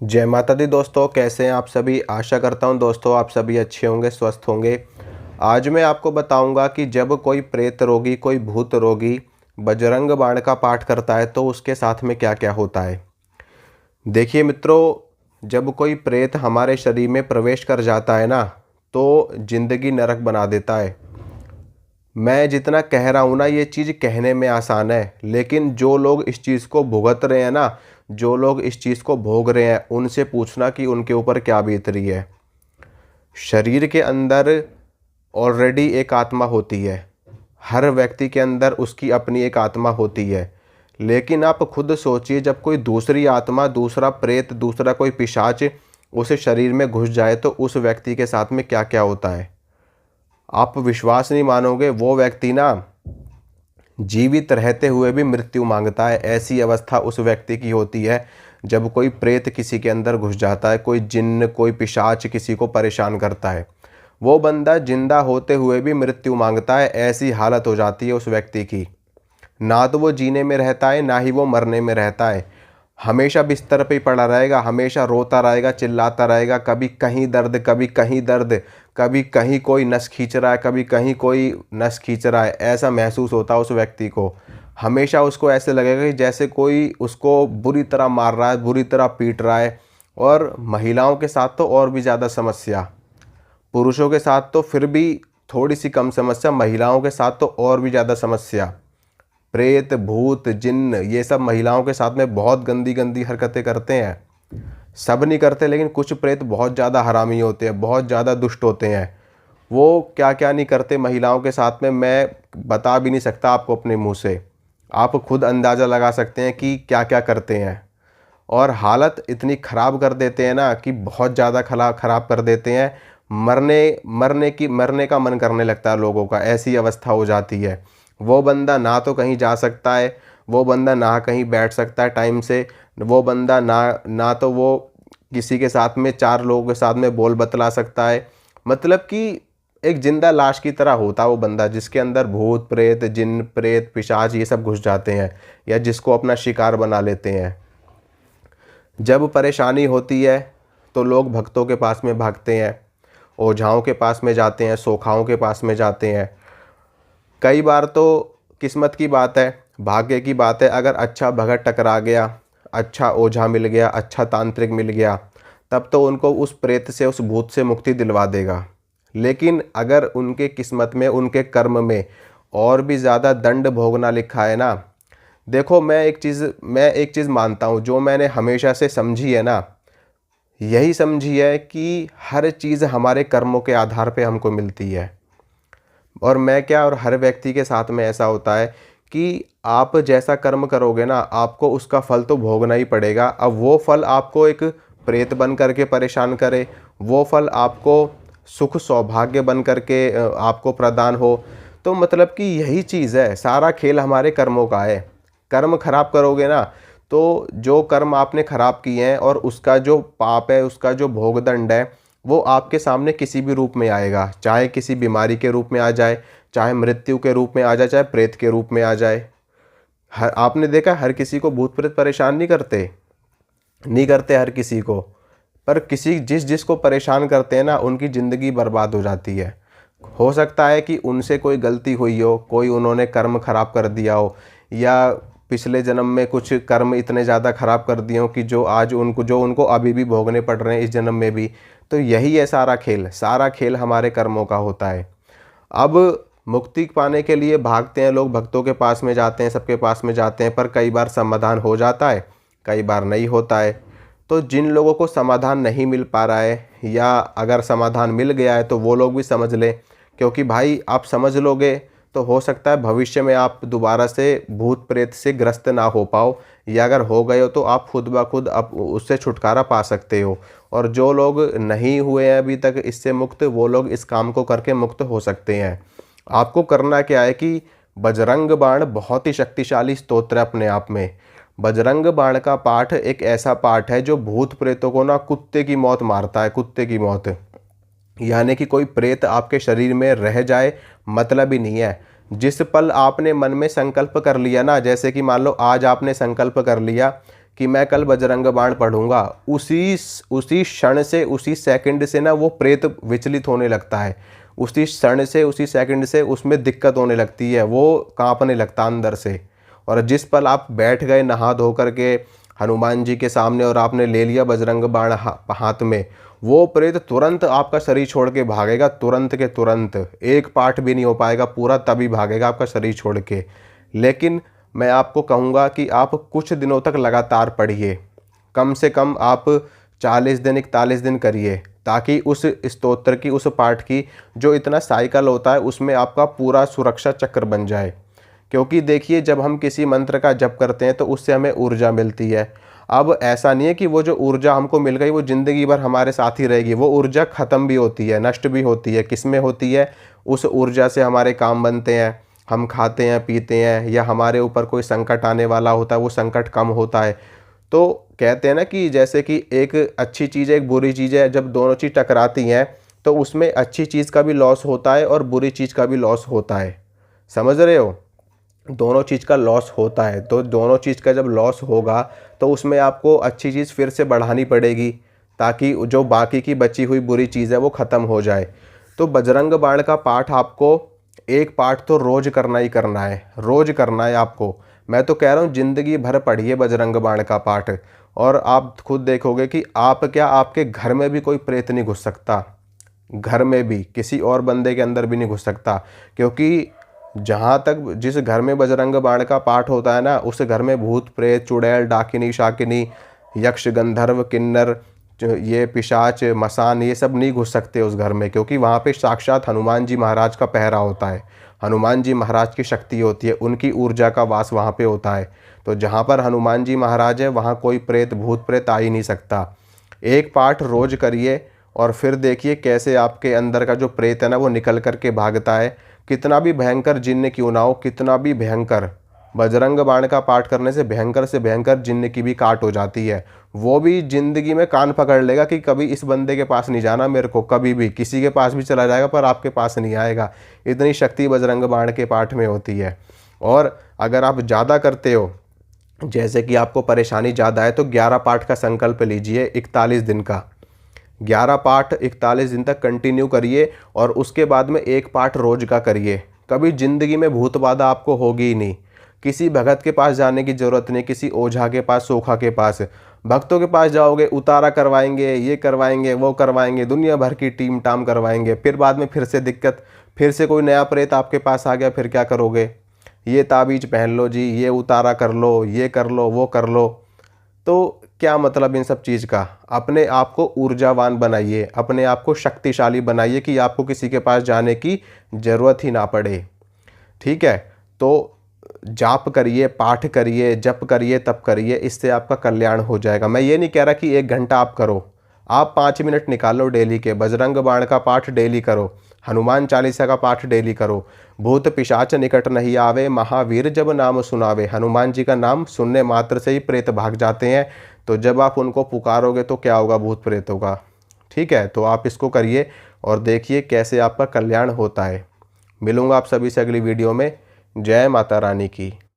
जय माता दी दोस्तों, कैसे हैं आप सभी। आशा करता हूं दोस्तों आप सभी अच्छे होंगे, स्वस्थ होंगे। आज मैं आपको बताऊंगा कि जब कोई प्रेत रोगी, कोई भूत रोगी बजरंग बाण का पाठ करता है तो उसके साथ में क्या क्या होता है। देखिए मित्रों, जब कोई प्रेत हमारे शरीर में प्रवेश कर जाता है ना, तो ज़िंदगी नरक बना देता है। मैं जितना कह रहा हूँ ना, ये चीज़ कहने में आसान है, लेकिन जो लोग इस चीज़ को भुगत रहे हैं ना, जो लोग इस चीज़ को भोग रहे हैं, उनसे पूछना कि उनके ऊपर क्या बीत रही है। शरीर के अंदर ऑलरेडी एक आत्मा होती है। हर व्यक्ति के अंदर उसकी अपनी एक आत्मा होती है। लेकिन आप खुद सोचिए, जब कोई दूसरी आत्मा, दूसरा प्रेत, दूसरा कोई पिशाच उस शरीर में घुस जाए तो उस व्यक्ति के साथ में क्या क्या होता है। आप विश्वास नहीं मानोगे, वो व्यक्ति ना जीवित रहते हुए भी मृत्यु मांगता है। ऐसी अवस्था उस व्यक्ति की होती है जब कोई प्रेत किसी के अंदर घुस जाता है, कोई जिन्न, कोई पिशाच किसी को परेशान करता है। वो बंदा जिंदा होते हुए भी मृत्यु मांगता है। ऐसी हालत हो जाती है उस व्यक्ति की। ना तो वो जीने में रहता है, ना ही वो मरने में रहता है। हमेशा बिस्तर पे ही पड़ा रहेगा, हमेशा रोता रहेगा, चिल्लाता रहेगा। कभी कहीं दर्द, कभी कहीं दर्द, कभी कहीं कोई नस खींच रहा है, कभी कहीं कोई नस खींच रहा है। ऐसा महसूस होता है उस व्यक्ति को। हमेशा उसको ऐसे लगेगा कि जैसे कोई उसको बुरी तरह मार रहा है, बुरी तरह पीट रहा है। और महिलाओं के साथ तो और भी ज़्यादा समस्या। पुरुषों के साथ तो फिर भी थोड़ी सी कम समस्या, महिलाओं के साथ तो और भी ज़्यादा समस्या। प्रेत, भूत, जिन्न, ये सब महिलाओं के साथ में बहुत गंदी गंदी हरकतें करते हैं। सब नहीं करते, लेकिन कुछ प्रेत बहुत ज़्यादा हरामी होते हैं, बहुत ज़्यादा दुष्ट होते हैं। वो क्या क्या नहीं करते महिलाओं के साथ में, मैं बता भी नहीं सकता आपको अपने मुंह से। आप खुद अंदाज़ा लगा सकते हैं कि क्या क्या करते हैं। और हालत इतनी ख़राब कर देते हैं ना कि बहुत ज़्यादा ख़राब कर देते हैं। मरने का मन करने लगता है लोगों का। ऐसी अवस्था हो जाती है। वो बंदा ना तो कहीं जा सकता है, वो बंदा ना कहीं बैठ सकता है टाइम से, वो बंदा ना तो वो किसी के साथ में, चार लोगों के साथ में बोल बतला सकता है। मतलब कि एक जिंदा लाश की तरह होता है वो बंदा, जिसके अंदर भूत प्रेत, जिन्न, प्रेत, पिशाच ये सब घुस जाते हैं, या जिसको अपना शिकार बना लेते हैं। जब परेशानी होती है तो लोग भक्तों के पास में भागते हैं, ओझाओं के पास में जाते हैं, सोखाओं के पास में जाते हैं। कई बार तो किस्मत की बात है, भाग्य की बात है, अगर अच्छा भगत टकरा गया, अच्छा ओझा मिल गया, अच्छा तांत्रिक मिल गया, तब तो उनको उस प्रेत से, उस भूत से मुक्ति दिलवा देगा। लेकिन अगर उनके किस्मत में, उनके कर्म में और भी ज़्यादा दंड भोगना लिखा है ना। देखो, मैं एक चीज़ मानता हूँ, जो मैंने हमेशा से समझी है ना, यही समझी है कि हर चीज़ हमारे कर्मों के आधार पे हमको मिलती है। और मैं क्या, और हर व्यक्ति के साथ में ऐसा होता है कि आप जैसा कर्म करोगे ना, आपको उसका फल तो भोगना ही पड़ेगा। अब वो फल आपको एक प्रेत बन करके परेशान करे, वो फल आपको सुख सौभाग्य बन करके आपको प्रदान हो, तो मतलब कि यही चीज़ है। सारा खेल हमारे कर्मों का है। कर्म खराब करोगे ना, तो जो कर्म आपने खराब किए हैं और उसका जो पाप है, उसका जो भोगदंड है, वो आपके सामने किसी भी रूप में आएगा। चाहे किसी बीमारी के रूप में आ जाए, चाहे मृत्यु के रूप में आ जाए, चाहे प्रेत के रूप में आ जाए। हर आपने देखा, हर किसी को भूत प्रेत परेशान नहीं करते हर किसी को। पर किसी जिसको परेशान करते हैं ना, उनकी ज़िंदगी बर्बाद हो जाती है। हो सकता है कि उनसे कोई गलती हुई हो, कोई उन्होंने कर्म खराब कर दिया हो, या पिछले जन्म में कुछ कर्म इतने ज़्यादा खराब कर दिए हो कि जो उनको अभी भी भोगने पड़ रहे हैं इस जन्म में भी। तो यही है सारा खेल हमारे कर्मों का होता है। अब मुक्ति पाने के लिए भागते हैं लोग, भक्तों के पास में जाते हैं, सबके पास में जाते हैं, पर कई बार समाधान हो जाता है, कई बार नहीं होता है। तो जिन लोगों को समाधान नहीं मिल पा रहा है, या अगर समाधान मिल गया है, तो वो लोग भी समझ लें। क्योंकि भाई, आप समझ लोगे तो हो सकता है भविष्य में आप दोबारा से भूत प्रेत से ग्रस्त ना हो पाओ, या अगर हो गए हो तो आप खुद ब खुद अब उससे छुटकारा पा सकते हो। और जो लोग नहीं हुए हैं अभी तक इससे मुक्त, वो लोग इस काम को करके मुक्त हो सकते हैं। आपको करना क्या है कि बजरंग बाण बहुत ही शक्तिशाली स्तोत्र है अपने आप में। बजरंग बाण का पाठ एक ऐसा पाठ है जो भूत प्रेतों को ना कुत्ते की मौत मारता है, कुत्ते की मौत। यानी कि कोई प्रेत आपके शरीर में रह जाए, मतलब ही नहीं है। जिस पल आपने मन में संकल्प कर लिया ना, जैसे कि मान लो आज आपने संकल्प कर लिया कि मैं कल बजरंग बाण पढ़ूंगा, उसी क्षण से, उसी सेकंड से ना वो प्रेत विचलित होने लगता है। उसी क्षण से, उसी सेकंड से उसमें दिक्कत होने लगती है, वो कांपने लगता अंदर से। और जिस पल आप बैठ गए नहा धो करके हनुमान जी के सामने और आपने ले लिया बजरंग बाण हाथ में, वो प्रेत तुरंत आपका शरीर छोड़ के भागेगा, तुरंत के तुरंत, एक पाठ भी नहीं हो पाएगा पूरा, तभी भागेगा आपका शरीर छोड़ के। लेकिन मैं आपको कहूँगा कि आप कुछ दिनों तक लगातार पढ़िए, कम से कम आप 40 दिन 41 दिन करिए, ताकि उस स्तोत्र की, उस पाठ की जो इतना साइकिल होता है उसमें आपका पूरा सुरक्षा चक्र बन जाए। क्योंकि देखिए, जब हम किसी मंत्र का जप करते हैं तो उससे हमें ऊर्जा मिलती है। अब ऐसा नहीं है कि वो जो ऊर्जा हमको मिल गई वो ज़िंदगी भर हमारे साथ ही रहेगी, वो ऊर्जा ख़त्म भी होती है, नष्ट भी होती है। किस में होती है? उस ऊर्जा से हमारे काम बनते हैं, हम खाते हैं पीते हैं, या हमारे ऊपर कोई संकट आने वाला होता है वो संकट कम होता है। तो कहते हैं ना कि जैसे कि एक अच्छी चीज़ है, एक बुरी चीज़ है, जब दोनों चीज़ टकराती हैं तो उसमें अच्छी चीज़ का भी लॉस होता है और बुरी चीज़ का भी लॉस होता है। समझ रहे हो? दोनों चीज़ का लॉस होता है। तो दोनों चीज़ का जब लॉस होगा तो उसमें आपको अच्छी चीज़ फिर से बढ़ानी पड़ेगी, ताकि जो बाकी की बची हुई बुरी चीज़ है वो ख़त्म हो जाए। तो बजरंग बाण का पाठ आपको एक पाठ तो रोज़ करना ही करना है, रोज़ करना है आपको। मैं तो कह रहा हूँ ज़िंदगी भर पढ़िए बजरंग बाण का पाठ, और आप खुद देखोगे कि आप क्या, आपके घर में भी कोई प्रेत नहीं घुस सकता, घर में भी किसी और बंदे के अंदर भी नहीं घुस सकता। क्योंकि जहाँ तक जिस घर में बजरंग बाण का पाठ होता है ना, उस घर में भूत प्रेत चुड़ैल डाकिनी शाकिनी यक्ष गंधर्व किन्नर ये पिशाच मसान ये सब नहीं घुस सकते उस घर में। क्योंकि वहाँ पे साक्षात हनुमान जी महाराज का पहरा होता है, हनुमान जी महाराज की शक्ति होती है, उनकी ऊर्जा का वास वहाँ पे होता है। तो जहाँ पर हनुमान जी महाराज है वहाँ कोई प्रेत भूत प्रेत आ ही नहीं सकता। एक पाठ रोज करिए और फिर देखिए कैसे आपके अंदर का जो प्रेत है ना वो निकल करके भागता है। कितना भी भयंकर जिन्न क्यों ना हो, कितना भी भयंकर, बजरंग बाण का पाठ करने से भयंकर जिन्न की भी काट हो जाती है। वो भी ज़िंदगी में कान पकड़ लेगा कि कभी इस बंदे के पास नहीं जाना मेरे को, कभी भी किसी के पास भी चला जाएगा पर आपके पास नहीं आएगा। इतनी शक्ति बजरंग बाण के पाठ में होती है। और अगर आप ज़्यादा करते हो, जैसे कि आपको परेशानी ज़्यादा है, तो 11 पाठ का संकल्प लीजिए 41 दिन का। 11 पाठ 41 दिन तक कंटिन्यू करिए और उसके बाद में एक पाठ रोज का करिए। कभी ज़िंदगी में भूत बाधा आपको होगी ही नहीं। किसी भगत के पास जाने की ज़रूरत नहीं, किसी ओझा के पास, सोखा के पास। भक्तों के पास जाओगे, उतारा करवाएंगे, ये करवाएंगे, वो करवाएंगे, दुनिया भर की टीम टाम करवाएंगे। फिर बाद में फिर से दिक्कत, फिर से कोई नया प्रेत आपके पास आ गया, फिर क्या करोगे? ये ताबीज़ पहन लो जी, ये उतारा कर लो, ये कर लो, वो कर लो। तो क्या मतलब इन सब चीज़ का? अपने आप को ऊर्जावान बनाइए, अपने आप को शक्तिशाली बनाइए कि आपको किसी के पास जाने की ज़रूरत ही ना पड़े। ठीक है? तो जाप करिए, पाठ करिए, जप करिए, तप करिए, इससे आपका कल्याण हो जाएगा। मैं ये नहीं कह रहा कि 1 घंटा आप करो, आप 5 मिनट निकालो डेली के, बजरंग बाण का पाठ डेली करो, हनुमान चालीसा का पाठ डेली करो। भूत पिशाच निकट नहीं आवे, महावीर जब नाम सुनावे। हनुमान जी का नाम सुनने मात्र से ही प्रेत भाग जाते हैं। तो जब आप उनको पुकारोगे तो क्या होगा? भूत प्रेतों का। ठीक है? तो आप इसको करिए और देखिए कैसे आपका कल्याण होता है। मिलूँगा आप सभी से अगली वीडियो में। जय माता रानी की।